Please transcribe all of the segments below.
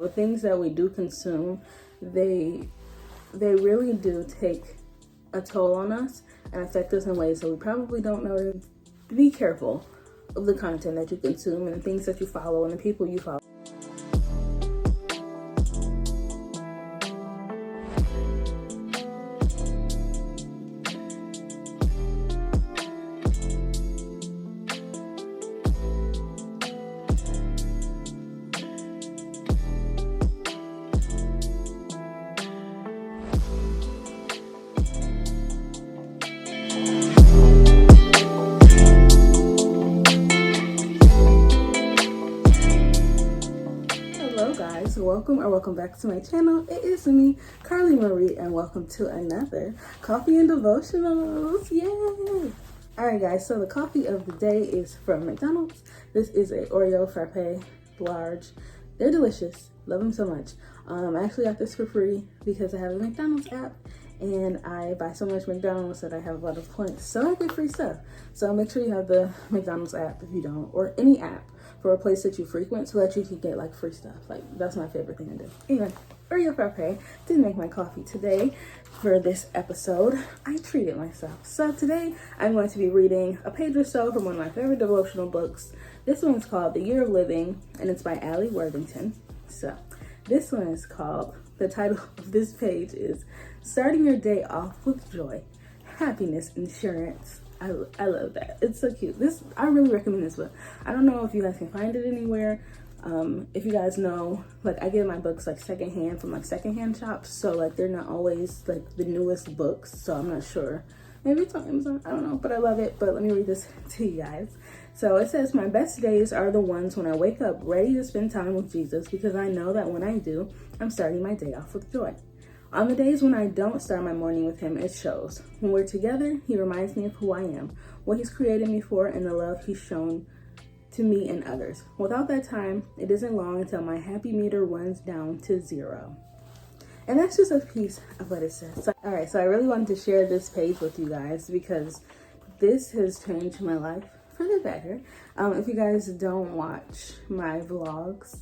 The things that we do consume, they really do take a toll on us and affect us in ways that we probably don't know. To be careful of the content that you consume and the things that you follow and the people you follow. Welcome back to my channel. It is me, Carly Marie, and welcome to another coffee and devotionals. Yay! Alright guys, so the coffee of the day is from McDonald's. This is a Oreo frappe large. They're delicious. Love them so much. I actually got this for free because I have a McDonald's app and I buy so much McDonald's that I have a lot of points, so I get free stuff. So make sure you have the McDonald's app if you don't, or any app for a place that you frequent so that you can get like free stuff. Like, that's my favorite thing to do. Anyway, Oreo frappe didn't make my coffee today for this episode. I treated myself. So today I'm going to be reading a page or so from one of my favorite devotional books. This one is called The Year of Living and it's by Allie Worthington. So this one is called, the title of this page is Starting Your Day Off with Joy, Happiness Insurance. I love that. It's so cute. I really recommend this book. I don't know if you guys can find it anywhere. If you guys know, like I get my books like secondhand from like secondhand shops. So like they're not always like the newest books. So I'm not sure. Maybe it's on Amazon. I don't know, but I love it. But let me read this to you guys. So it says, my best days are the ones when I wake up ready to spend time with Jesus because I know that when I do, I'm starting my day off with joy. On the days when I don't start my morning with him, it shows. When we're together, he reminds me of who I am, what he's created me for, and the love he's shown to me and others. Without that time, it isn't long until my happy meter runs down to 0. And that's just a piece of what it says. So, all right, so I really wanted to share this page with you guys because this has changed my life for the better. If you guys don't watch my vlogs,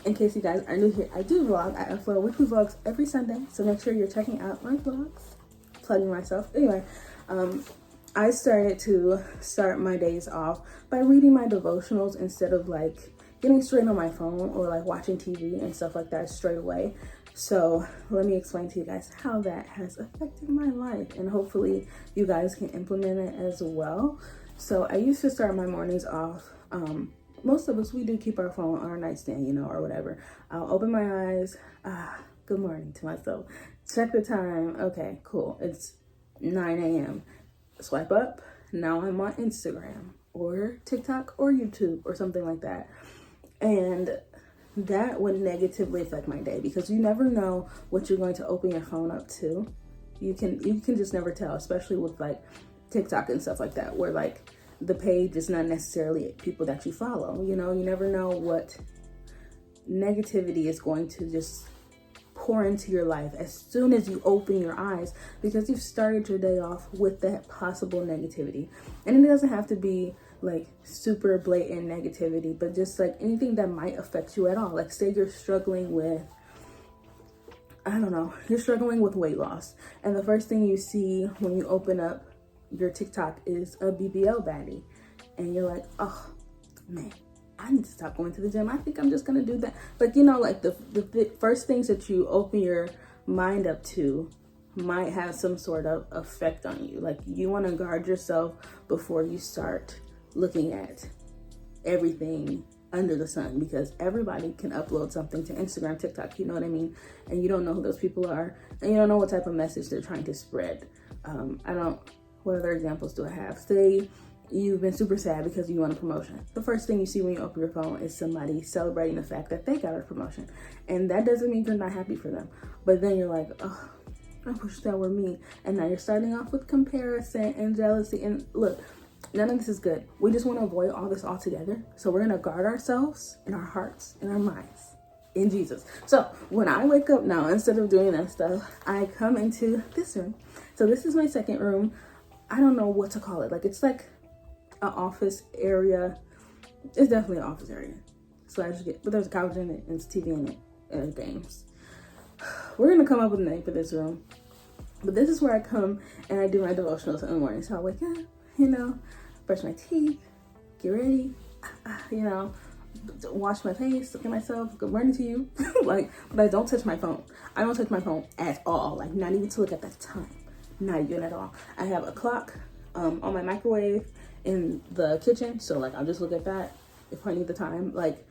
in case you guys are new here, I do vlog. I upload weekly vlogs every Sunday, so make sure you're checking out my vlogs. Plugging myself. Anyway, I started to start my days off by reading my devotionals instead of like getting straight on my phone or like watching TV and stuff like that straight away. So let me explain to you guys how that has affected my life, and hopefully you guys can implement it as well. So I used to start my mornings off, most of us, we do keep our phone on our nightstand, you know, or whatever. I'll open my eyes, good morning to myself. Check the time, okay, cool, it's 9 a.m. Swipe up, now I'm on Instagram or TikTok or YouTube or something like that. And that would negatively affect my day because you never know what you're going to open your phone up to. You can just never tell, especially with like TikTok and stuff like that, where like the page is not necessarily people that you follow. You know, you never know what negativity is going to just pour into your life as soon as you open your eyes, because you've started your day off with that possible negativity. And it doesn't have to be like super blatant negativity, but just like anything that might affect you at all. Like say you're struggling with, I don't know, you're struggling with weight loss, and the first thing you see when you open up your TikTok is a BBL baddie, and you're like, oh man, I need to stop going to the gym. I think I'm just gonna do that. Like, you know, like the first things that you open your mind up to might have some sort of effect on you. Like you want to guard yourself before you start looking at everything under the sun, because everybody can upload something to Instagram, TikTok, you know what I mean? And you don't know who those people are, and you don't know what type of message they're trying to spread. What other examples do I have? Say you've been super sad because you won a promotion. The first thing you see when you open your phone is somebody celebrating the fact that they got a promotion. And that doesn't mean you're not happy for them. But then you're like, oh, I wish that were me. And now you're starting off with comparison and jealousy. And look, none of this is good. We just want to avoid all this altogether. So we're going to guard ourselves in our hearts and our minds in Jesus. So when I wake up now, instead of doing that stuff, I come into this room. So this is my second room. I don't know what to call it. Like, it's like an office area. It's definitely an office area. So I just get, but there's a couch in it and it's TV in it and games. We're gonna come up with a name for this room. But this is where I come and I do my devotionals in the morning. So I wake up, you know, brush my teeth, get ready, you know, wash my face, look at myself, good morning to you. Like, but I don't touch my phone. I don't touch my phone at all. Like, not even to look at the time. Not even at all. I have a clock on my microwave in the kitchen. So like, I'll just look at that if I need the time. Like,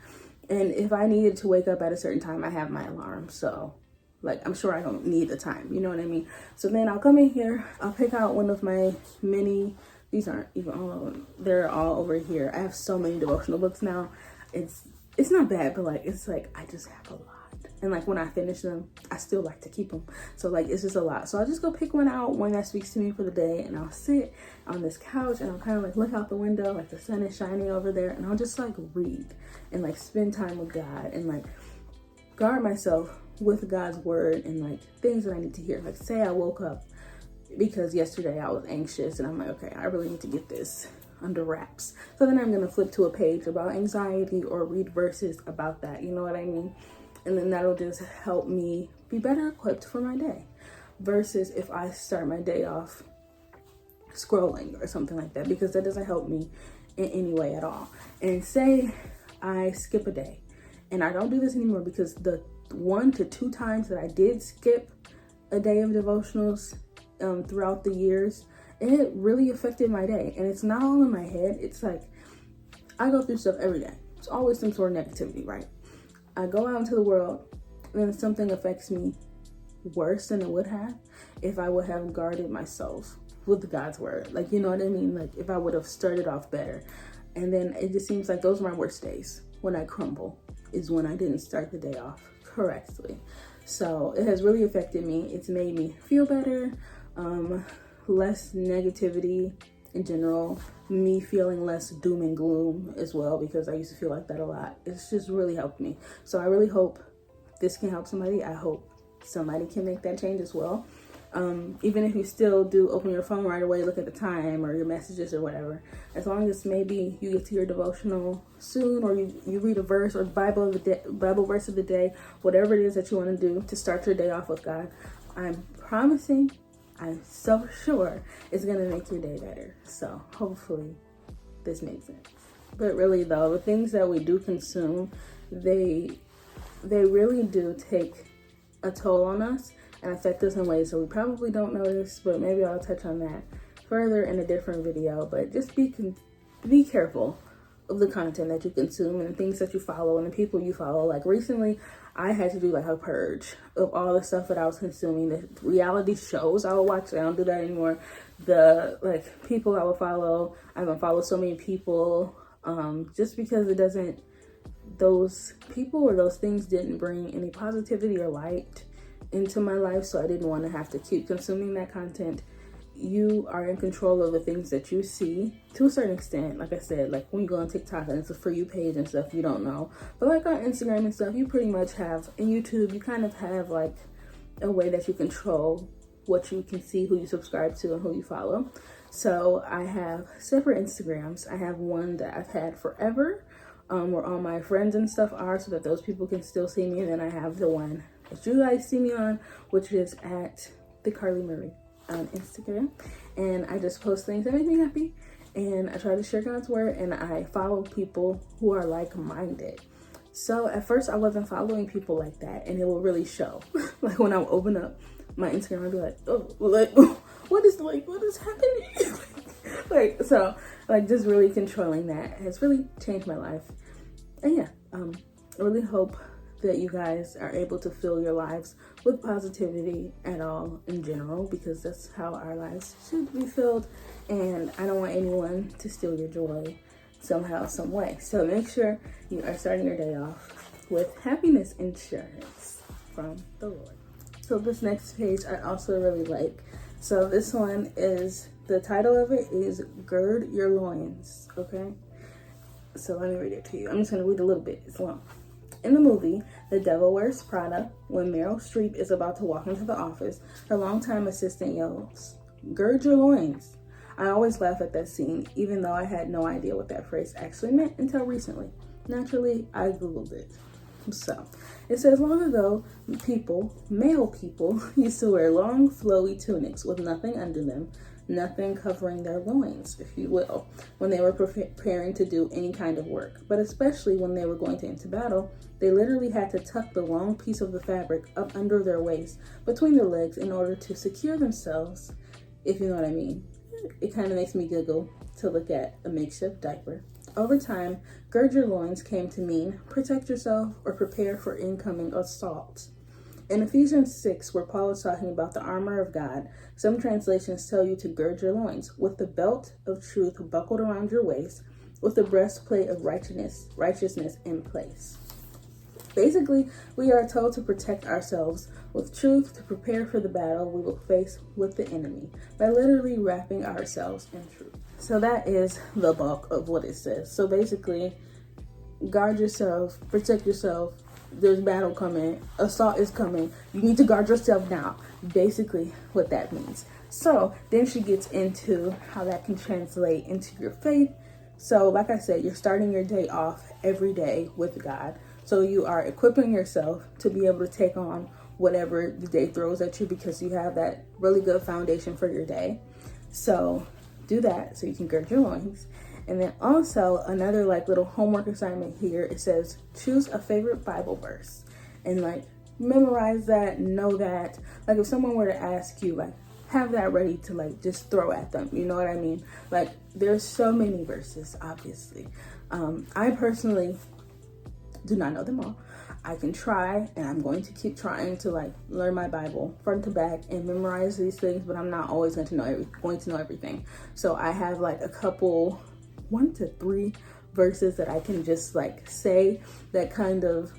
and if I needed to wake up at a certain time, I have my alarm. So like, I'm sure I don't need the time, you know what I mean? So then I'll come in here, I'll pick out one of my many, these aren't even all of them, they're all over here. I have so many devotional books now. It's not bad, but like, it's like, I just have a lot. And like, when I finish them, I still like to keep them. So like, it's just a lot. So I'll just go pick one out, one that speaks to me for the day, and I'll sit on this couch and I'll kind of like look out the window, like the sun is shining over there, and I'll just like read and like spend time with God and like guard myself with God's word and like things that I need to hear. Like, say I woke up because yesterday I was anxious and I'm like, okay, I really need to get this under wraps. So then I'm going to flip to a page about anxiety or read verses about that. You know what I mean? And then that'll just help me be better equipped for my day versus if I start my day off scrolling or something like that, because that doesn't help me in any way at all. And say I skip a day, and I don't do this anymore because the 1 to 2 times that I did skip a day of devotionals throughout the years, it really affected my day. And it's not all in my head. It's like, I go through stuff every day. It's always some sort of negativity, right? I go out into the world and something affects me worse than it would have if I would have guarded myself with God's word. Like, you know what I mean? Like, if I would have started off better. And then it just seems like those are my worst days. When I crumble is when I didn't start the day off correctly. So it has really affected me. It's made me feel better, less negativity in general, me feeling less doom and gloom as well, because I used to feel like that a lot. It's just really helped me. So I really hope this can help somebody. I hope somebody can make that change as well. Even if you still do open your phone right away, look at the time or your messages or whatever, as long as maybe you get to your devotional soon, or you read a verse or Bible verse of the day, whatever it is that you want to do to start your day off with God, I'm promising, I'm so sure it's going to make your day better. So hopefully this makes sense. But really though, the things that we do consume, they really do take a toll on us and affect us in ways that we probably don't notice, but maybe I'll touch on that further in a different video. But just be careful of the content that you consume and the things that you follow and the people you follow. Like recently, I had to do like a purge of all the stuff that I was consuming. The reality shows I would watch, I don't do that anymore. The like people I would follow, I haven't followed so many people just because those people or those things didn't bring any positivity or light into my life, so I didn't want to have to keep consuming that content. You are in control of the things that you see to a certain extent. Like I said, like when you go on TikTok and it's a For You page and stuff, you don't know. But like on Instagram and stuff, you pretty much have, and YouTube, you kind of have like a way that you control what you can see, who you subscribe to and who you follow. So I have separate Instagrams. I have one that I've had forever, where all my friends and stuff are, so that those people can still see me. And then I have the one that you guys see me on, which is at the Carly Marie on Instagram. And I just post things that make me happy, and I try to share God's word, and I follow people who are like-minded. So at first I wasn't following people like that, and it will really show. Like when I open up my Instagram, I'll be like, oh, like what is happening? Like, so like just really controlling that has really changed my life. And yeah, I really hope that you guys are able to fill your lives with positivity at all in general, because that's how our lives should be filled. And I don't want anyone to steal your joy somehow, some way. So make sure you are starting your day off with happiness insurance from the Lord. So this next page I also really like. So this one is, the title of it is Gird Your Loins, okay? So let me read it to you. I'm just gonna read a little bit, it's long. In the movie, The Devil Wears Prada, when Meryl Streep is about to walk into the office, her longtime assistant yells, "Gird your loins." I always laugh at that scene, even though I had no idea what that phrase actually meant until recently. Naturally, I Googled it. So, it says long ago, male people, used to wear long, flowy tunics with nothing under them, nothing covering their loins, if you will, when they were preparing to do any kind of work. But especially when they were going into battle, they literally had to tuck the long piece of the fabric up under their waist, between their legs, in order to secure themselves, if you know what I mean. It kind of makes me giggle to look at a makeshift diaper. Over time, gird your loins came to mean protect yourself or prepare for incoming assault. In Ephesians 6, where Paul is talking about the armor of God, some translations tell you to gird your loins with the belt of truth buckled around your waist, with the breastplate of righteousness in place. Basically, we are told to protect ourselves with truth to prepare for the battle we will face with the enemy by literally wrapping ourselves in truth. So that is the bulk of what it says. So basically, guard yourself, protect yourself. There's battle coming, assault is coming. You need to guard yourself now. Basically what that means. So then she gets into how that can translate into your faith. So like I said, you're starting your day off every day with God. So you are equipping yourself to be able to take on whatever the day throws at you because you have that really good foundation for your day. So do that so you can gird your loins. And then also another like little homework assignment here, it says choose a favorite Bible verse and like memorize that, know that. Like if someone were to ask you, like have that ready to like just throw at them, you know what I mean? Like there's so many verses, obviously. I personally do not know them all. I can try, and I'm going to keep trying to like learn my Bible front to back and memorize these things, but I'm not always going to know everything. So I have like a couple 1 to 3 verses that I can just like say that kind of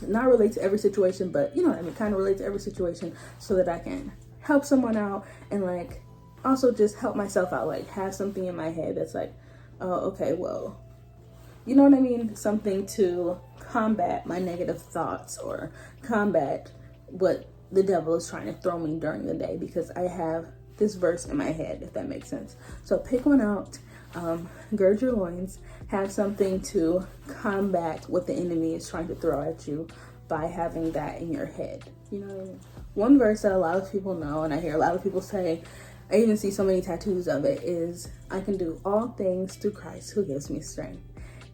not relate to every situation, but you know what I mean, kind of relate to every situation so that I can help someone out and like also just help myself out, like have something in my head that's like, oh, okay, well, you know what I mean? Something to combat my negative thoughts or combat what the devil is trying to throw me during the day because I have this verse in my head, if that makes sense. So pick one out, gird your loins, have something to combat what the enemy is trying to throw at you by having that in your head. You know what I mean? One verse that a lot of people know, and I hear a lot of people say, I even see so many tattoos of it, is I can do all things through Christ who gives me strength.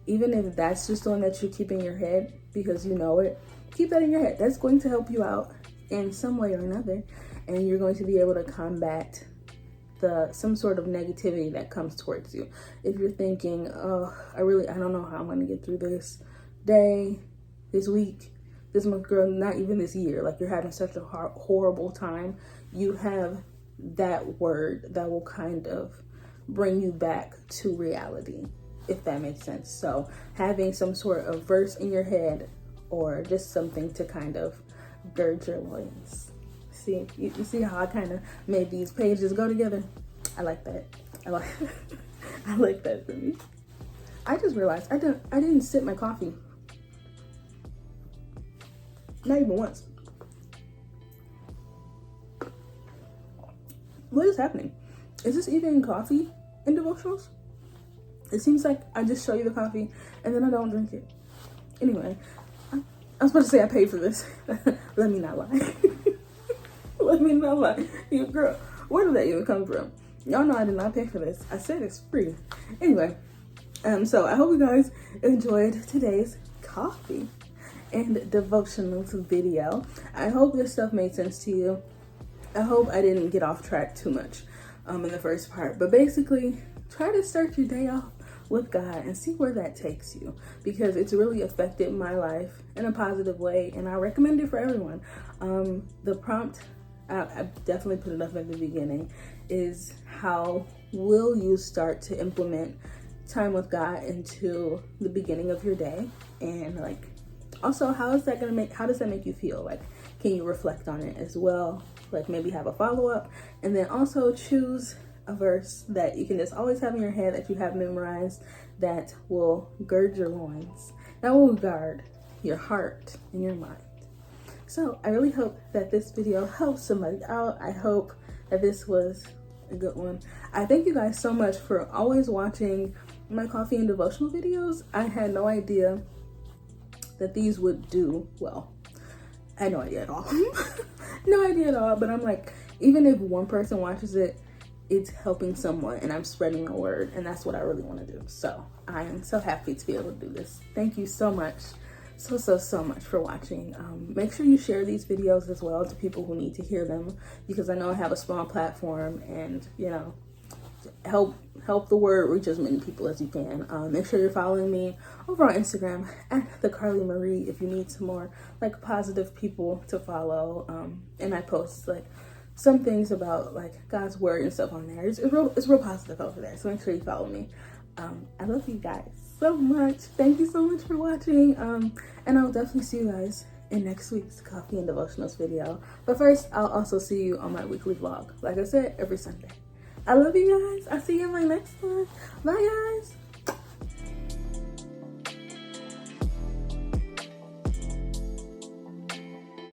Even if that's just the one that you keep in your head because you know it, keep that in your head. That's going to help you out in some way or another. And you're going to be able to combat some sort of negativity that comes towards you. If you're thinking, oh, I don't know how I'm going to get through this day, this week, this month, girl, not even this year. Like you're having such a horrible time. You have that word that will kind of bring you back to reality, if that makes sense. So having some sort of verse in your head or just something to kind of gird your loins. See, you see how I kind of made these pages go together? I like that. I like that for me. I just realized I didn't sip my coffee. Not even once. What is happening? Is this even coffee in devotionals? It seems like I just show you the coffee and then I don't drink it. Anyway, I was supposed to say I paid for this. Let me not lie. Let me not lie. You girl, where did that even come from? Y'all know I did not pay for this. I said it's free. Anyway, so I hope you guys enjoyed today's coffee and devotionals video. I hope this stuff made sense to you. I hope I didn't get off track too much in the first part. But basically, try to start your day off with God and see where that takes you, because it's really affected my life in a positive way and I recommend it for everyone. The prompt, I definitely put it up at the beginning, is how will you start to implement time with God into the beginning of your day, and like also how does that make you feel? Like, can you reflect on it as well? Like maybe have a follow-up, and then also choose a verse that you can just always have in your head that you have memorized that will gird your loins, that will guard your heart and your mind. So I really hope that this video helps somebody out. I hope that this was a good one. I thank you guys so much for always watching my coffee and devotional videos, I had no idea that these would do well. I had no idea at all. No idea at all. But I'm like, even if one person watches it, it's helping someone and I'm spreading the word, and that's what I really want to do. So I am so happy to be able to do this. Thank you so much. So much for watching. Make sure you share these videos as well to people who need to hear them, because I know I have a small platform, and you know, help the word reach as many people as you can. Make sure you're following me over on Instagram at the Carly Marie if you need some more like positive people to follow. And I post like some things about like God's word and stuff on there. It's real positive over there. So make sure you follow me. I love you guys so much. Thank you so much for watching. And I'll definitely see you guys in next week's Coffee and Devotionals video. But first, I'll also see you on my weekly vlog. Like I said, every Sunday. I love you guys. I'll see you in my next one. Bye, guys.